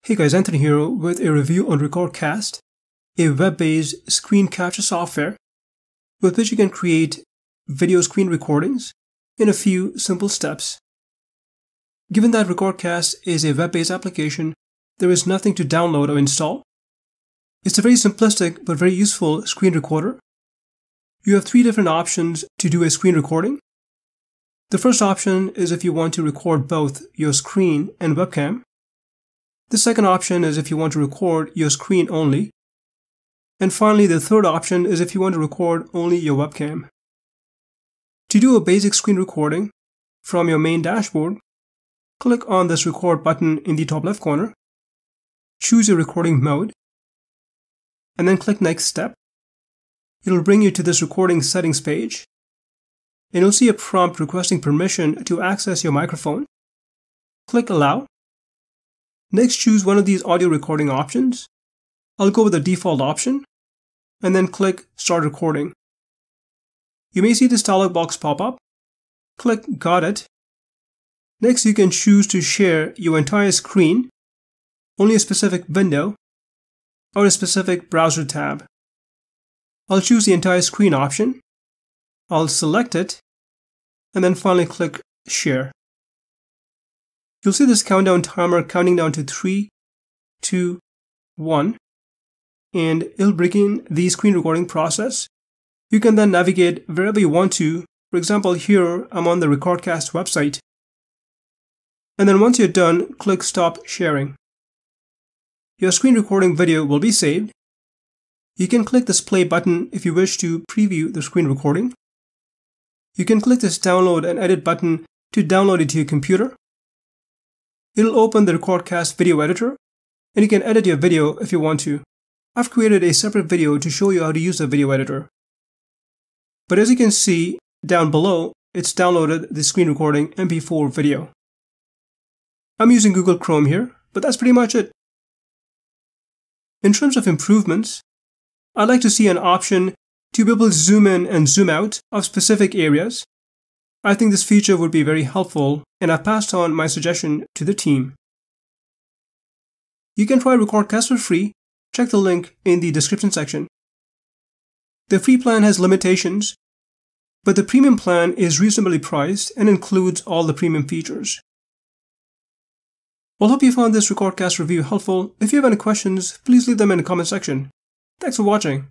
Hey guys, Anthony here with a review on Recordcast, a web-based screen capture software with which you can create video screen recordings in a few simple steps. Given that Recordcast is a web-based application, there is nothing to download or install. It's a very simplistic but very useful screen recorder. You have three different options to do a screen recording. The first option is if you want to record both your screen and webcam. The second option is if you want to record your screen only. And finally, the third option is if you want to record only your webcam. To do a basic screen recording from your main dashboard, click on this record button in the top left corner, choose your recording mode, and then click Next Step. It'll bring you to this recording settings page, and you'll see a prompt requesting permission to access your microphone. Click Allow. Next, choose one of these audio recording options. I'll go with the default option, and then click Start Recording. You may see this dialog box pop up. Click Got It. Next, you can choose to share your entire screen, only a specific window, or a specific browser tab. I'll choose the entire screen option. I'll select it, and then finally click Share. You'll see this countdown timer counting down to 3, 2, 1, and it'll begin the screen recording process. You can then navigate wherever you want to. For example, here I'm on the Recordcast website. And then once you're done, click Stop Sharing. Your screen recording video will be saved. You can click this play button if you wish to preview the screen recording. You can click this download and edit button to download it to your computer. It'll open the Recordcast video editor, and you can edit your video if you want to. I've created a separate video to show you how to use the video editor. But as you can see down below, it's downloaded the screen recording MP4 video. I'm using Google Chrome here, but that's pretty much it. In terms of improvements, I'd like to see an option to be able to zoom in and zoom out of specific areas. I think this feature would be very helpful, and I've passed on my suggestion to the team. You can try Recordcast for free. Check the link in the description section. The free plan has limitations, but the premium plan is reasonably priced and includes all the premium features. Well, hope you found this Recordcast review helpful. If you have any questions, please leave them in the comment section. Thanks for watching.